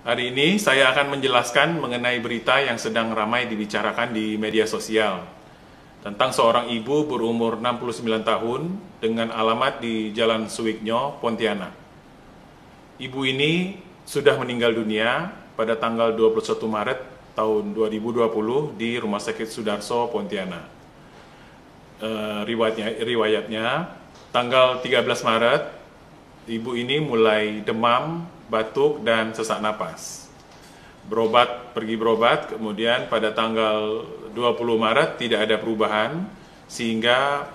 Hari ini saya akan menjelaskan mengenai berita yang sedang ramai dibicarakan di media sosial tentang seorang ibu berumur 69 tahun dengan alamat di Jalan Suwiknyo, Pontianak. Ibu ini sudah meninggal dunia pada tanggal 21 Maret tahun 2020 di Rumah Sakit Sudarso, Pontianak. Riwayatnya, tanggal 13 Maret, ibu ini mulai demam, batuk, dan sesak napas. Pergi berobat, kemudian pada tanggal 20 Maret tidak ada perubahan, sehingga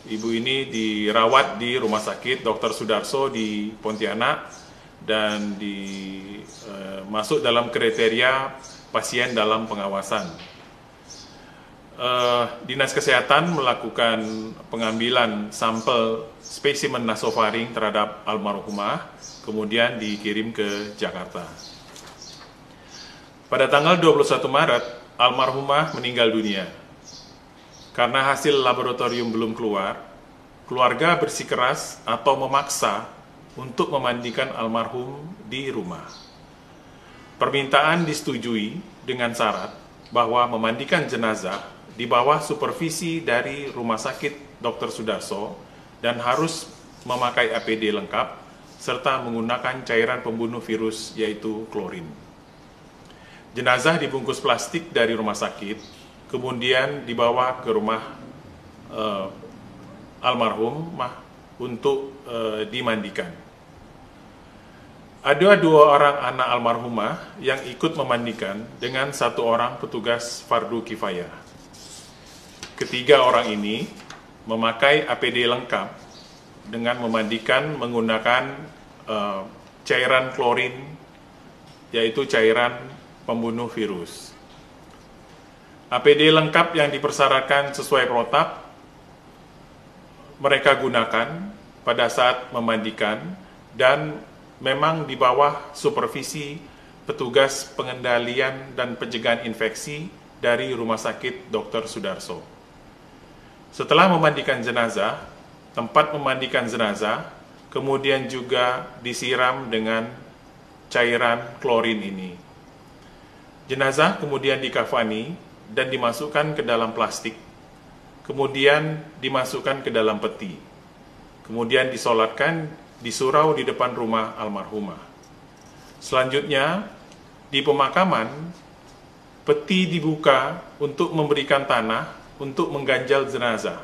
ibu ini dirawat di Rumah Sakit Dr. Sudarso di Pontianak dan masuk dalam kriteria pasien dalam pengawasan. Dinas Kesehatan melakukan pengambilan sampel spesimen nasofaring terhadap almarhumah, kemudian dikirim ke Jakarta. Pada tanggal 21 Maret, almarhumah meninggal dunia. Karena hasil laboratorium belum keluar, keluarga bersikeras atau memaksa untuk memandikan almarhum di rumah. Permintaan disetujui dengan syarat bahwa memandikan jenazah di bawah supervisi dari Rumah Sakit Dr. Sudarso dan harus memakai APD lengkap serta menggunakan cairan pembunuh virus yaitu klorin. Jenazah dibungkus plastik dari rumah sakit, kemudian dibawa ke rumah almarhumah untuk dimandikan. Ada 2 orang anak almarhumah yang ikut memandikan dengan 1 orang petugas fardu kifayah. Ketiga orang ini memakai APD lengkap dengan memandikan menggunakan cairan klorin, yaitu cairan pembunuh virus. APD lengkap yang dipersyaratkan sesuai protap mereka gunakan pada saat memandikan dan memang di bawah supervisi petugas pengendalian dan pencegahan infeksi dari Rumah Sakit Dr. Sudarso. Setelah memandikan jenazah, tempat memandikan jenazah kemudian juga disiram dengan cairan klorin ini. Jenazah kemudian dikafani dan dimasukkan ke dalam plastik, kemudian dimasukkan ke dalam peti, kemudian disolatkan di surau di depan rumah almarhumah. Selanjutnya, di pemakaman, peti dibuka untuk memberikan tanah untuk mengganjal jenazah.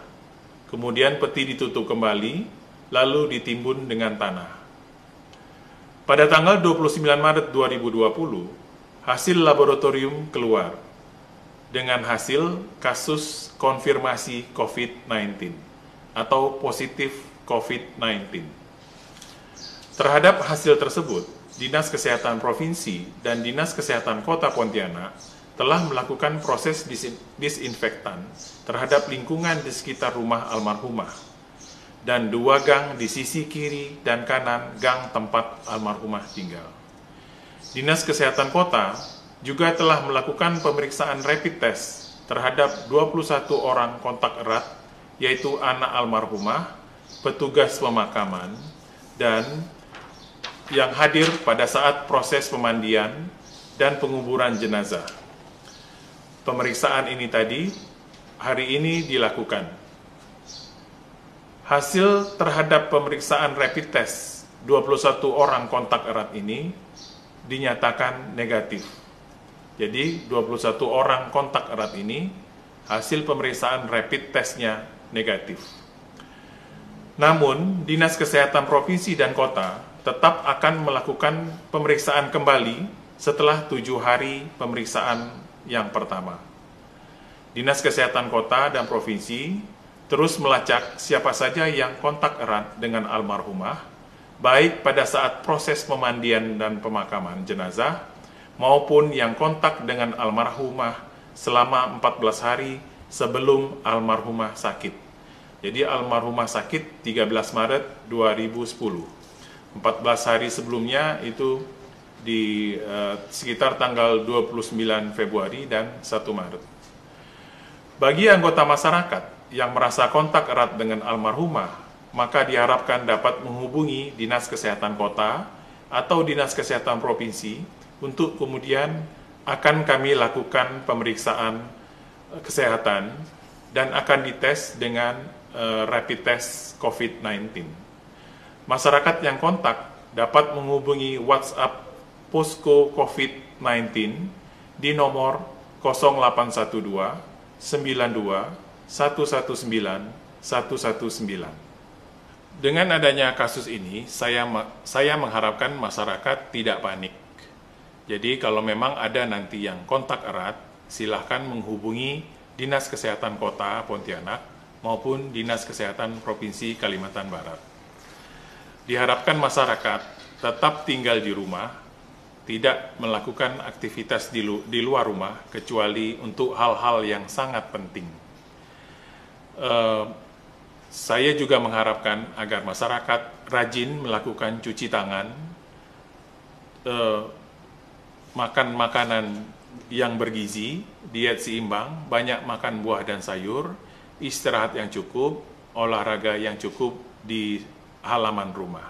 Kemudian peti ditutup kembali, lalu ditimbun dengan tanah. Pada tanggal 29 Maret 2020, hasil laboratorium keluar dengan hasil kasus konfirmasi COVID-19 atau positif COVID-19. Terhadap hasil tersebut, Dinas Kesehatan Provinsi dan Dinas Kesehatan Kota Pontianak telah melakukan proses disinfektan terhadap lingkungan di sekitar rumah almarhumah dan 2 gang di sisi kiri dan kanan gang tempat almarhumah tinggal. Dinas Kesehatan Kota juga telah melakukan pemeriksaan rapid test terhadap 21 orang kontak erat, yaitu anak almarhumah, petugas pemakaman, dan yang hadir pada saat proses pemandian dan penguburan jenazah. Pemeriksaan ini tadi hari ini dilakukan. Hasil terhadap pemeriksaan rapid test 21 orang kontak erat ini dinyatakan negatif. Jadi 21 orang kontak erat ini hasil pemeriksaan rapid testnya negatif. Namun, Dinas Kesehatan Provinsi dan Kota tetap akan melakukan pemeriksaan kembali setelah 7 hari pemeriksaan yang pertama. Dinas Kesehatan Kota dan Provinsi terus melacak siapa saja yang kontak erat dengan almarhumah, baik pada saat proses pemandian dan pemakaman jenazah, maupun yang kontak dengan almarhumah selama 14 hari sebelum almarhumah sakit. Jadi almarhumah sakit 13 Maret 2010. 14 hari sebelumnya itu di sekitar tanggal 29 Februari dan 1 Maret. Bagi anggota masyarakat yang merasa kontak erat dengan almarhumah, maka diharapkan dapat menghubungi Dinas Kesehatan Kota atau Dinas Kesehatan Provinsi untuk kemudian akan kami lakukan pemeriksaan kesehatan dan akan dites dengan rapid test COVID-19. Masyarakat yang kontak dapat menghubungi WhatsApp Posko COVID-19 di nomor 0812 92 119 119. Dengan adanya kasus ini, saya mengharapkan masyarakat tidak panik. Jadi kalau memang ada nanti yang kontak erat, silahkan menghubungi Dinas Kesehatan Kota Pontianak maupun Dinas Kesehatan Provinsi Kalimantan Barat. Diharapkan masyarakat tetap tinggal di rumah, tidak melakukan aktivitas di luar rumah, kecuali untuk hal-hal yang sangat penting. Saya juga mengharapkan agar masyarakat rajin melakukan cuci tangan, makan makanan yang bergizi, diet seimbang, banyak makan buah dan sayur, istirahat yang cukup, olahraga yang cukup di halaman rumah.